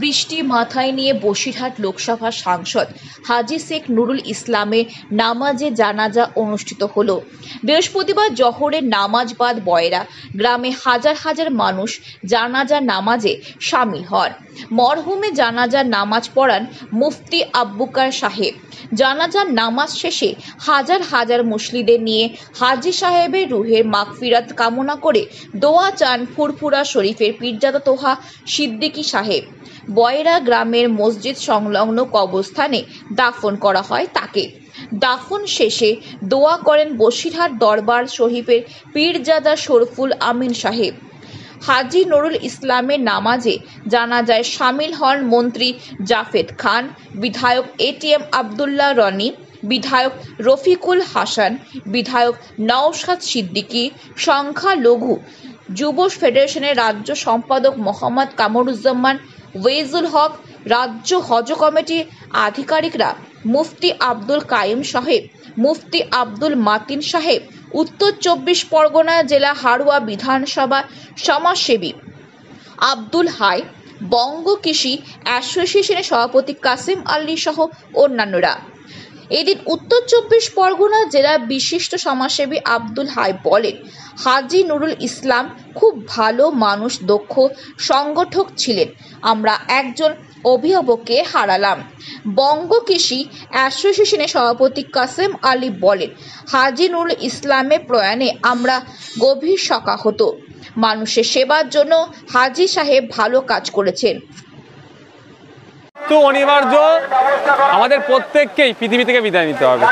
বৃষ্টি মাথায় নিয়ে বসিরহাট লোকসভা সাংসদ হাজী শেখ নুরুল ইসলামের নামাজে জানাজা অনুষ্ঠিত হলো। বৃহস্পতিবার জোহরের নামাজ বাদ বয়রা গ্রামে হাজার হাজার মানুষ জানাজা নামাজে শামিল হন। মরহুমে জানাজার নামাজ পড়ান মুফতি আব্বুকার সাহেব। জানাজার নামাজ শেষে হাজার হাজার মুসল্লিদের নিয়ে হাজী সাহেবের রুহের মাগফিরাত কামনা করে দোয়া চান ফুরফুরা শরীফের পীরজাদা তোহা সিদ্দিকী সাহেব। বয়রা গ্রামের মসজিদ সংলগ্ন কবরস্থানে দাফন করা হয় তাকে। দাফন শেষে দোয়া করেন বসিরহাট দরবার শরীফের পীরজাদা শরফুল আমিন সাহেব। হাজী নুরুল ইসলামের নামাজে জানাজায় শামিল হন মন্ত্রী জাফেদ খান, বিধায়ক এটিএম আবদুল্লাহ রনি, বিধায়ক রফিকুল হাসান, বিধায়ক নওশাদ সিদ্দিকী, সংখ্যালঘু যুব ফেডারেশনের রাজ্য সম্পাদক মোহাম্মদ কামরুজ্জামান ওয়েজুল হক, রাজ্য হজ কমিটির আধিকারিকরা, মুফতি আব্দুল কাইম সাহেব, মুফতি আব্দুল মাতিন সাহেব, উত্তর ২৪ পরগনা জেলা হাড়োয়া বিধানসভা সমাজসেবী আব্দুল হাই, বঙ্গ কৃষি অ্যাসোসিয়েশনের সভাপতি কাসিম আলী সহ অন্যান্যরা। এদিন উত্তর ২৪ পরগনা জেলার বিশিষ্ট সমাজসেবী আব্দুল হাই বলেন, হাজী নুরুল ইসলাম খুব ভালো মানুষ, দক্ষ সংগঠক ছিলেন। আমরা একজন অভিভাবককে হারালাম। বঙ্গ কৃষি অ্যাসোসিয়েশনের সভাপতি কাসেম আলী বলেন, হাজী নুরুল ইসলামের প্রয়াণে আমরা গভীর শোকাহত। মানুষের সেবার জন্য হাজী সাহেব ভালো কাজ করেছেন। তো অনিবার্য আমাদের প্রত্যেককেই পৃথিবী থেকে বিদায় নিতে হবে।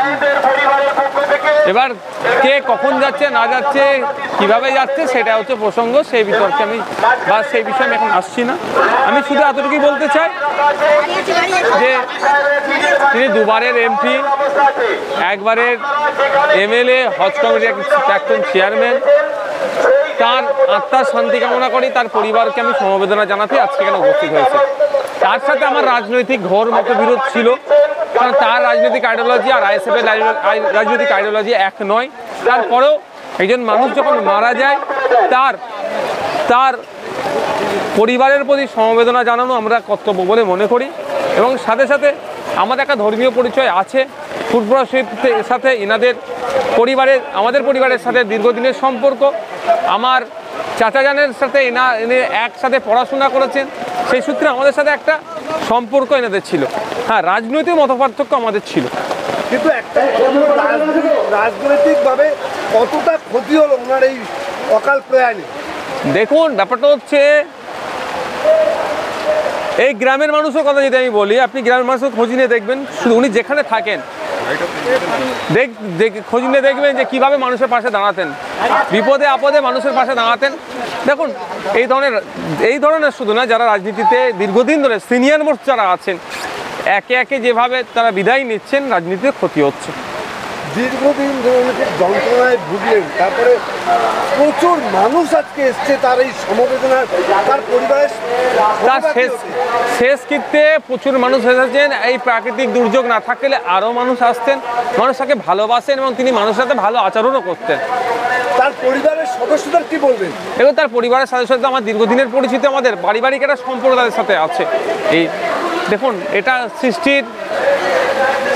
এবার কে কখন যাচ্ছে না যাচ্ছে কিভাবে যাচ্ছে সেটা হচ্ছে প্রসঙ্গ, সেই বিতর্কে আমি বা সেই বিষয়ে আমি এখন আসছি না। আমি শুধু এতটুকুই বলতে চাই যে তিনি দুবারের এমপি, একবারের এমএলএ, হজ কমিটির প্রাক্তন চেয়ারম্যান। তার আত্মার শান্তি কামনা করি, তার পরিবারকে আমি সমবেদনা জানাতে আজকে এখানে উপস্থিত হয়েছে। তার সাথে আমার রাজনৈতিক ঘোর মতবিরোধ ছিল, কারণ তার রাজনৈতিক আইডিওলজি আর আইএসএফের রাজনৈতিক আইডিওলজি এক নয়। তারপরেও একজন মানুষ যখন মারা যায় তার পরিবারের প্রতি সমবেদনা জানানো আমরা কর্তব্য বলে মনে করি। এবং সাথে সাথে আমাদের একটা ধর্মীয় পরিচয় আছে ফুরফুরা শরীফের সাথে। আমাদের পরিবারের সাথে দীর্ঘদিনের সম্পর্ক। আমার চাচাজানের সাথে এনে একসাথে পড়াশোনা করেছেন, সেই সূত্রে আমাদের সাথে একটা সম্পর্ক এনাদের ছিল। হ্যাঁ, রাজনৈতিক মতপার্থক্য আমাদের ছিল, কিন্তু একটা রাজনৈতিকভাবে কতটা ক্ষতি হলো ওনার এই অকাল প্রয়াণে? দেখুন, ব্যাপারটা হচ্ছে এই গ্রামের মানুষের কথা যদি আমি বলি, আপনি গ্রামের মানুষের খোঁজ নিয়ে দেখবেন, শুধু উনি যেখানে থাকেন খোঁজ নিয়ে দেখবেন যে কীভাবে মানুষের পাশে দাঁড়াতেন, বিপদে আপদে মানুষের পাশে দাঁড়াতেন। দেখুন, এই ধরনের শুধু না, যারা রাজনীতিতে দীর্ঘদিন ধরে সিনিয়র মোস্ট যারা আছেন, একে একে যেভাবে তারা বিদায় নিচ্ছেন, রাজনীতিতে ক্ষতি হচ্ছে। দীর্ঘদিন ধরে যন্ত্রণায় ভুগলেন, তারপরে প্রচুর মানুষ আজকে এসছে তার এই সমবেদনা, তার পরিবারের তার শেষ কৃত্যে প্রচুর মানুষ এসেছেন। এই প্রাকৃতিক দুর্যোগ না থাকলে আরও মানুষ আসতেন, মানুষ তাকে ভালোবাসেন এবং তিনি মানুষের সাথে ভালো আচরণও করতেন। তার পরিবারের সদস্যদের কি বলবেন? এবং তার পরিবারের সদস্যদের আমার দীর্ঘদিনের পরিচিতি, আমাদের পারিবারিক একটা সম্পর্ক তাদের সাথে আছে। এই দেখুন, এটা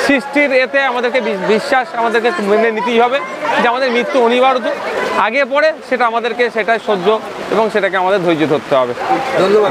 সৃষ্টির এতে আমাদেরকে বিশ্বাস আমাদেরকে মেনে নিতেই হবে যে আমাদের মৃত্যু অনিবার্য, আগে পরে সেটা আমাদেরকে সেটাই সহ্য এবং সেটাকে আমাদের ধৈর্য ধরতে হবে। ধন্যবাদ।